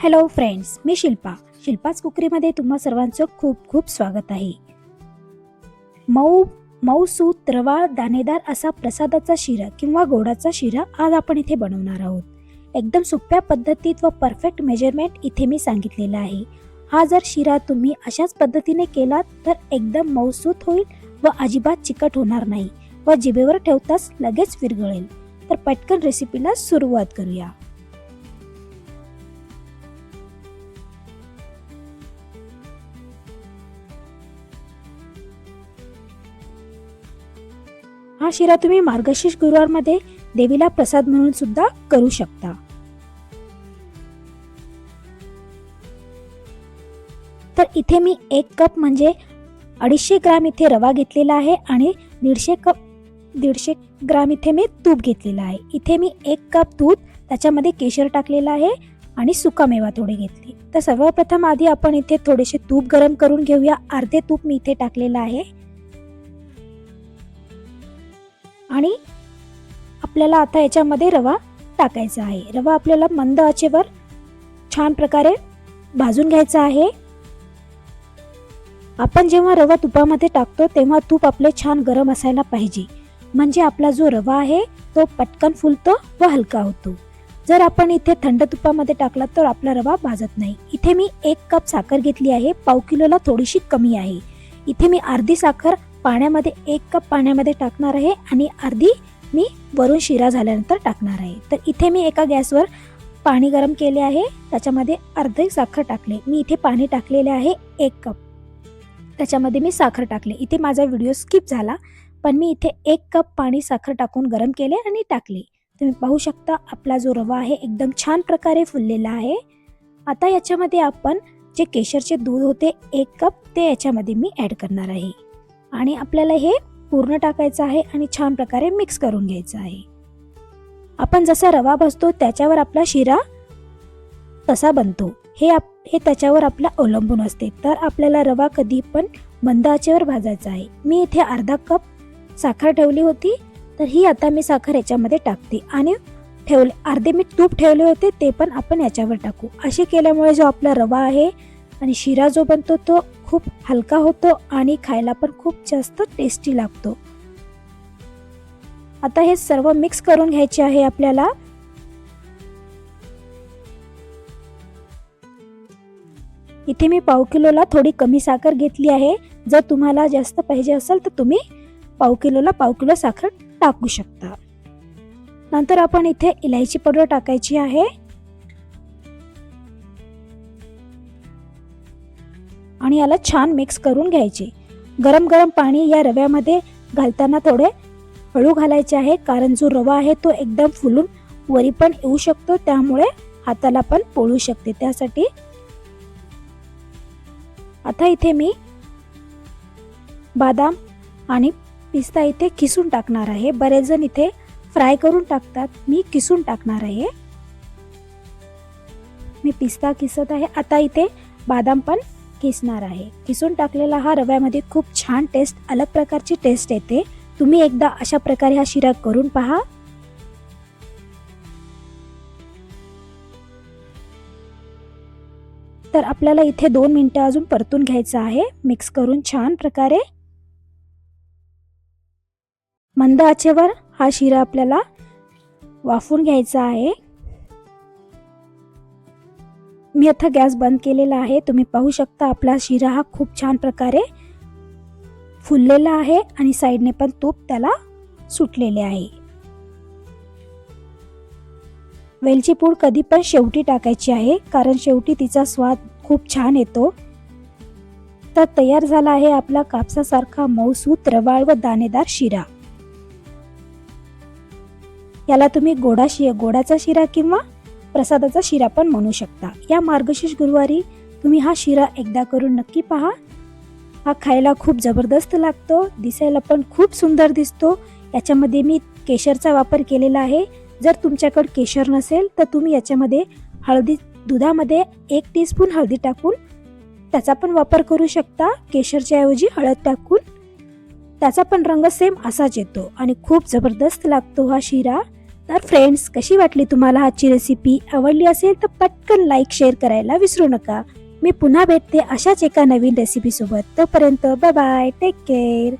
Hello friends, मी शिल्पाच कुकरीमध्ये तुम्हा सर्वांचं खूप खूप स्वागत आहे. मऊसूत रवा दाणेदार असा प्रसादाचा शिरा किंवा गोडाचा शिरा आज आपण इथे बनवणार आहोत. एकदम सोप्या पद्धतीत व परफेक्ट मेजरमेंट इथे मी सांगितलेला आहे. हा जर शिरा तुम्ही अशाच पद्धतीने केलात तर एकदम मऊसूत होईल व अजिबात चिकट होणार नाही व जिभेवर ठेवताच लगेच विरघळेल. तर पटकन रेसिपीला सुरुवात करूया. हा शिरा तुम्ही मार्गशीर्ष गुरुवारमध्ये देवीला प्रसाद म्हणून सुद्धा करू शकता. तर इथे मी 1 कप म्हणजे 250 ग्राम इथे रवा घेतलेला आहे आणि 150 ग्राम इथे मी तूप घेतलेला आहे. इथे मी 1 कप दूध, त्याच्यामध्ये केशर टाकलेला आहे आणि सुकामेवा थोडे घेतले. तर सर्वप्रथम आधी आपण इथे थोडेसे तूप गरम करून घेऊया. अर्धे तूप मी इथे टाकलेलं आहे आणि आपल्याला आता याच्यामध्ये रवा टाकायचा आहे. रवा आपल्याला मंद आचेवर छान प्रकारे भाजून घ्यायचा आहे. आपण जेव्हा रवा तुपामध्ये टाकतो तेव्हा तूप आपले छान गरम असायला पाहिजे, म्हणजे आपला जो रवा आहे तो पटकन फुलतो व हलका होतो. जर आपण इथे थंड तुपामध्ये टाकला तर आपला रवा भाजत नाही. इथे मी 1 कप साखर घेतली आहे. पाव किलोला थोडीशी कमी आहे. इथे मी अर्धी साखर पाण्यामध्ये 1 कप पाण्यामध्ये टाकणार आहे आणि अर्धी मी वरून शिरा झाल्यानंतर टाकणार आहे. तर इथे मी एका गॅसवर पाणी गरम केले आहे, त्याच्यामध्ये अर्धी साखर टाकले. मी इथे पाणी टाकलेले आहे 1 कप, त्याच्यामध्ये मी साखर टाकले. इथे माझा व्हिडिओ स्किप झाला, पण मी इथे 1 कप पाणी साखर टाकून गरम केले आणि टाकले. तुम्ही पाहू शकता आपला जो रवा आहे एकदम छान प्रकारे फुललेला आहे. आता याच्यामध्ये आपण जे केशरचे दूध होते 1 कप ते याच्यामध्ये मी ॲड करणार आहे आणि आपल्याला हे पूर्ण टाकायचं आहे आणि छान प्रकारे मिक्स करून घ्यायचं आहे. आपण जसा रवा भाजतो त्याच्यावर आपला शिरा तसा बनतो, हे त्याच्यावर आपला अवलंबून असते. तर आपल्याला रवा कधी पण मंद आचेवर भाजायचा आहे. मी इथे अर्धा कप साखर ठेवली होती, तर ही आता मी साखर याच्यामध्ये टाकते आणि अर्धे मी तूप ठेवले होते ते पण आपण याच्यावर टाकू. असे केल्यामुळे जो आपला रवा आहे आणि शिरा जो बनतो तो खूप हलका होतो आणि खायला पण खूप जास्त टेस्टी लागतो. आता हे सर्व मिक्स करून घ्यायचे आहे आपल्याला. इथे मी पाव किलोला थोडी कमी साखर घेतली आहे. जर तुम्हाला जास्त पाहिजे असेल तर तुम्ही पाव किलो साखर टाकू शकता. नंतर आपण इथे इलायची पावडर टाकायची आहे आणि याला छान मिक्स करून घ्यायचे. गरम पाणी या रव्यामध्ये घालताना थोडे हळू घालायचे आहे, कारण जो रवा आहे तो एकदम फुलून वरी पण येऊ शकतो, त्यामुळे हाताला पण पोळू शकते. त्यासाठी आता इथे मी बदाम आणि पिस्ता इथे किसून टाकणार आहे. बरेच जण इथे फ्राय करून टाकतात, मी किसून टाकणार आहे. मी पिस्ता किसत आहे. आता इथे बदाम पण किसणार आहे. किसून टाकलेला हा रव्यामध्ये खूप छान टेस्ट, अलग प्रकारची टेस्ट येते. तुम्ही एकदा अशा प्रकारे हा शिरा करून पहा. तर आपल्याला इथे 2 मिनिटं अजून परतून घ्यायचं आहे, मिक्स करून छान प्रकारे. मंद आचेवर हा शिरा आपल्याला वाफवून घ्यायचा आहे. मी आता गॅस बंद केलेला आहे. तुम्ही पाहू शकता आपला शिरा हा खूप छान प्रकारे फुललेला आहे आणि साईडने पण तूप त्याला सुटलेले आहे. वेलची पूड कधी पण शेवटी टाकायची आहे, कारण शेवटी तिचा स्वाद खूप छान येतो. तर तयार झाला आहे आपला कापसासारखा मऊसूत रवाळ व दाणेदार शिरा. याला तुम्ही गोडाचा शिरा किंवा प्रसादाचा शिरा पण म्हणू शकता. या मार्गशीर्ष गुरुवारी तुम्ही हा शिरा एकदा करून नक्की पहा. हा खायला खूप जबरदस्त लागतो, दिसायला पण खूप सुंदर दिसतो. याच्यामध्ये मी केशरचा वापर केलेला आहे. जर तुमच्याकडे केशर नसेल तर तुम्ही याच्यामध्ये दुधामध्ये 1 टीस्पून हळदी टाकून त्याचा पण वापर करू शकता. केशरच्या ऐवजी हळद टाकून त्याचा पण रंग सेम असाच येतो आणि खूप जबरदस्त लागतो हा शिरा. तर फ्रेंड्स, कशी वाटली तुम्हाला आजची रेसिपी? आवडली असेल तर पटकन लाईक शेअर करायला विसरू नका. मी पुन्हा भेटते अशाच एका नवीन रेसिपी सोबत. तोपर्यंत बाय बाय, टेक केअर.